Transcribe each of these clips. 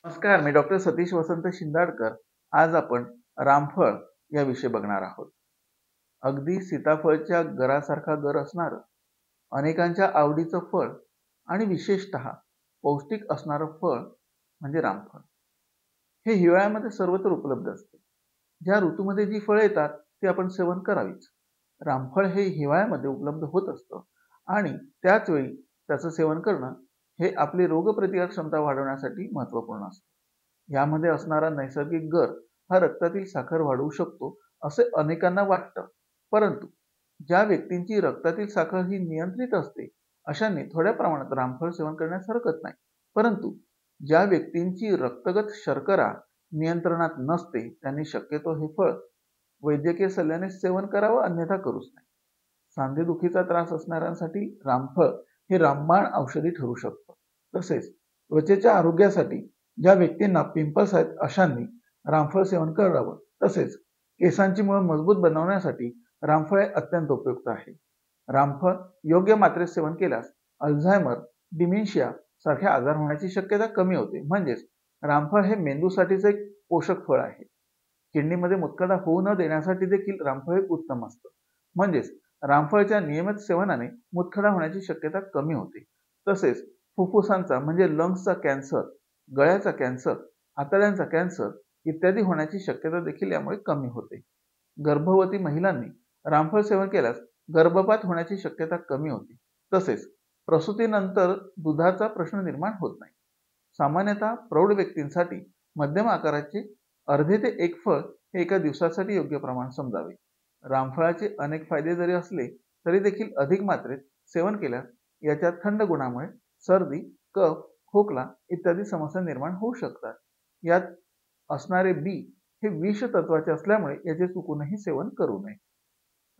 नमस्कार, मी डॉक्टर सतीश वसंत शिंदाडकर. आज आपण रामफळ या विषयी बघणार आहोत. अगदी सीताफळच्या गरासारखा गर असणारं, अनेकांच्या आवडीचं फळ आणि विशेषतः पौष्टिक असणारं फळ म्हणजे रामफळ. हे हिवाळ्यामध्ये सर्वत्र उपलब्ध असते. ज्या ऋतूमध्ये जी फळं येतात ती आपण सेवन करावीच. रामफळ हे हिवाळ्यामध्ये उपलब्ध होत असतं आणि त्याच वेळी त्याचं सेवन करणं हे आपली रोगप्रतिकारक क्षमता वाढवण्यासाठी महत्त्वपूर्ण असतं. यामध्ये असणारा नैसर्गिक गर हा रक्तातील साखर वाढवू शकतो असे अनेकांना वाटतं. परंतु ज्या व्यक्तींची रक्तातील साखर ही नियंत्रित असते अशांनी थोड्या प्रमाणात रामफळ सेवन करण्यास हरकत नाही. परंतु ज्या व्यक्तींची रक्तगत शर्करा नियंत्रणात नसते त्यांनी शक्यतो हे फळ वैद्यकीय सल्ल्याने सेवन करावं, अन्यथा करूच नाही. सांधेदुखीचा त्रास असणाऱ्यांसाठी रामफळ हे रामबाण औषधी ठरू शकतं. तसेच त्वचेच्या आरोग्यासाठी ज्या व्यक्तींना पिंपल्स आहेत अशांनी रामफळ सेवन करावं. तसेच केसांची मुळं मजबूत बनवण्यासाठी रामफळ हे अत्यंत उपयुक्त आहे. रामफळ योग्य मात्रेत सेवन केल्यास अल्झायमर, डिमेन्शिया सारखे आजार होण्याची शक्यता कमी होते. म्हणजेच रामफळ हे मेंदूसाठीच एक पोषक फळ आहे. किडनीमध्ये मुतखडा होऊ न देण्यासाठी देखील रामफळ हे उत्तम असतं. म्हणजेच रामफळच्या नियमित सेवनाने मुतखडा होण्याची शक्यता कमी होते. तसेच फुफ्फुसांचा म्हणजे लंग्सचा कॅन्सर, गळ्याचा कॅन्सर, आतड्यांचा कॅन्सर इत्यादी होण्याची शक्यता देखील यामुळे कमी होते. गर्भवती महिलांनी रामफळ सेवन केल्यास गर्भपात होण्याची शक्यता कमी होते. तसेच प्रसूतीनंतर दुधाचा प्रश्न निर्माण होत नाही. सामान्यतः प्रौढ व्यक्तींसाठी मध्यम आकाराचे अर्धे ते एक फळ हे एका दिवसासाठी योग्य प्रमाण समजावे. रामफळाचे अनेक फायदे जरी असले तरी देखील अधिक मात्रेत सेवन केल्यास याच्या थंड गुणामुळे सर्दी, कफ, खोकला इत्यादी समस्या निर्माण होऊ शकतात. यात असणारे बी हे विष तत्वाचे असल्यामुळे याचे चुकूनही सेवन करू नये.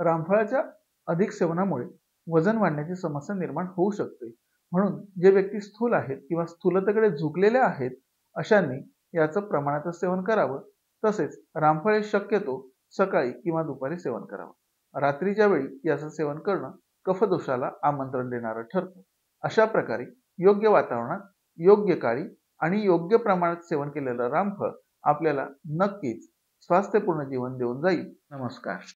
रामफळाच्या अधिक सेवनामुळे वजन वाढण्याची समस्या निर्माण होऊ शकते. म्हणून जे व्यक्ती स्थूल आहेत किंवा स्थूलतेकडे झुकलेल्या आहेत अशांनी याचं प्रमाणात सेवन करावं. तसेच रामफळ हे शक्यतो सकाळी किंवा दुपारी सेवन करावं. रात्रीच्या वेळी याचं सेवन करणं कफदोषाला आमंत्रण देणारं ठरतं. अशा प्रकारे योग्य वातावरणात, योग्य काळी आणि योग्य प्रमाणात सेवन केलेलं रामफळ आपल्याला नक्कीच स्वास्थ्यपूर्ण जीवन देऊन जाईल. नमस्कार.